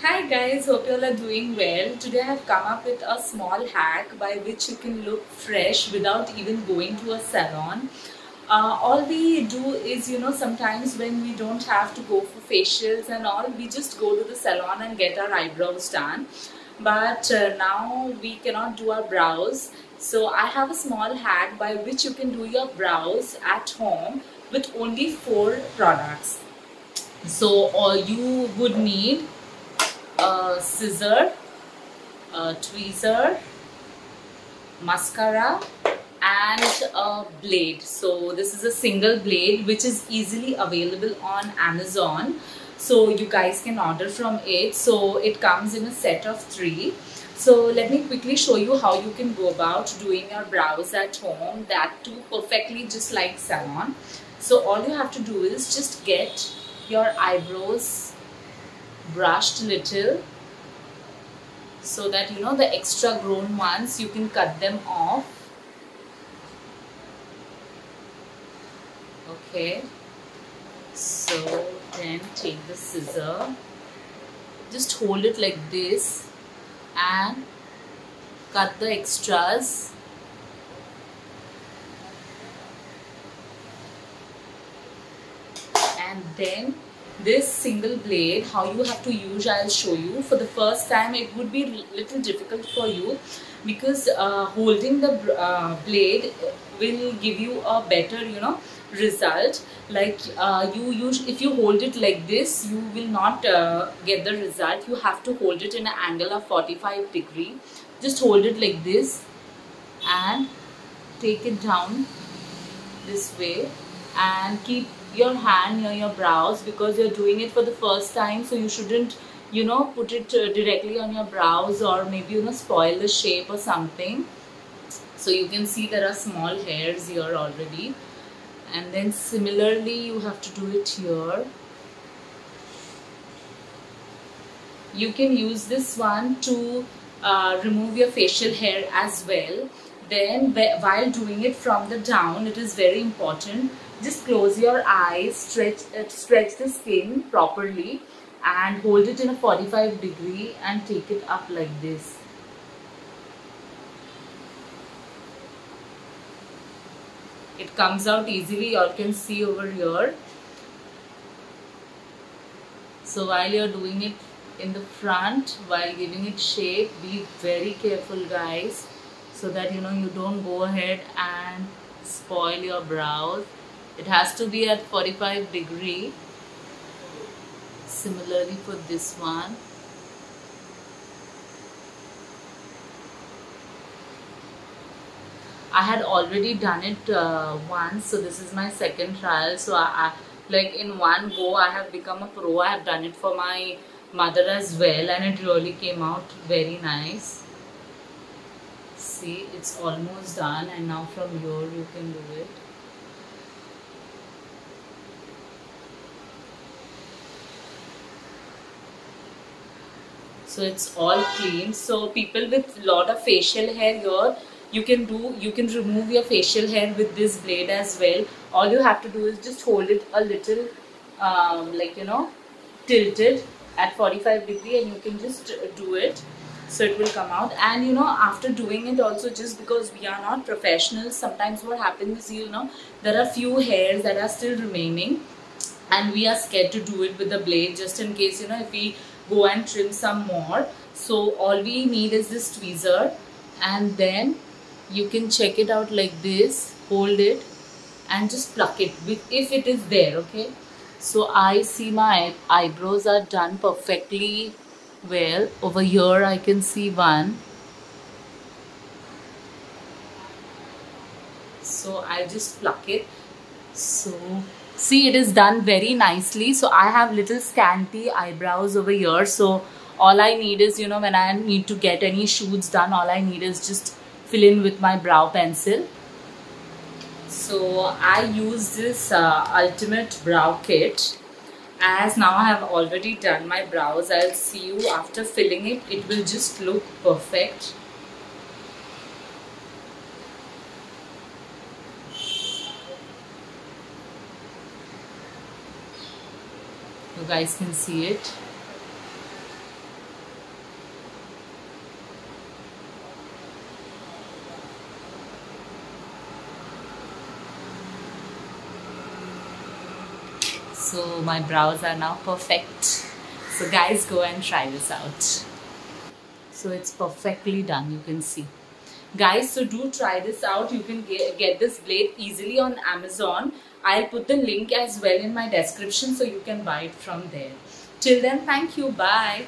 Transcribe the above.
Hi guys, hope you all are doing well. Today I have come up with a small hack by which you can look fresh without even going to a salon. All we do is, sometimes when we don't have to go for facials and all, we just go to the salon and get our eyebrows done. But now we cannot do our brows. So I have a small hack by which you can do your brows at home with only 4 products. So all you would need a scissor, a tweezer, mascara and a blade. So this is a single blade which is easily available on Amazon, so you guys can order from it. So it comes in a set of 3. So let me quickly show you how you can go about doing your brows at home, that too perfectly just like salon. So all you have to do is just get your eyebrows brushed little, so that the extra grown ones you can cut them off. Okay, so then take the scissor, just hold it like this and cut the extras. And then this single blade, how you have to use, I'll show you. For the first time it would be little difficult for you, because holding the blade will give you a better result. Like if you hold it like this, you will not get the result. You have to hold it in an angle of 45 degree. Just hold it like this and take it down this way, and keep your hand near your brows, because you're doing it for the first time. So you shouldn't put it directly on your brows, or maybe spoil the shape or something. So you can see there are small hairs here already, and then similarly you have to do it here. You can use this one to remove your facial hair as well. Then while doing it from the down, it is very important, just close your eyes, stretch the skin properly and hold it in a 45 degree and take it up like this. It comes out easily, you all can see over here. So while you're doing it in the front, while giving it shape, be very careful guys, so that you don't go ahead and spoil your brows. It has to be at 45 degree. Similarly for this one. I had already done it once, so this is my second trial. So I like in one go I have become a pro. I have done it for my mother as well, and it really came out very nice. See, it's almost done, and now from here you can do it. So it's all clean. So people with lot of facial hair here, you can remove your facial hair with this blade as well. All you have to do is just hold it a little tilted at 45 degree, and you can just do it, so it will come out. And after doing it also, just because we are not professionals, sometimes what happens is there are few hairs that are still remaining, and we are scared to do it with the blade, just in case if we go and trim some more. So all we need is this tweezer, and then you can check it out like this, hold it and just pluck it if it is there. Okay, so I see my eyebrows are done perfectly well. Over here I can see one. So I just pluck it. So see, it is done very nicely. So I have little scanty eyebrows over here, so all I need is when I need to get any shoots done, all I need is just fill in with my brow pencil. So I use this Ultimate Brow Kit. As now I have already done my brows, I'll see you after filling it. It will just look perfect. You guys can see it. So my brows are now perfect. So guys, go and try this out. So it's perfectly done, you can see. Guys, so do try this out. You can get this blade easily on Amazon. I'll put the link as well in my description so you can buy it from there. Till then, thank you. Bye.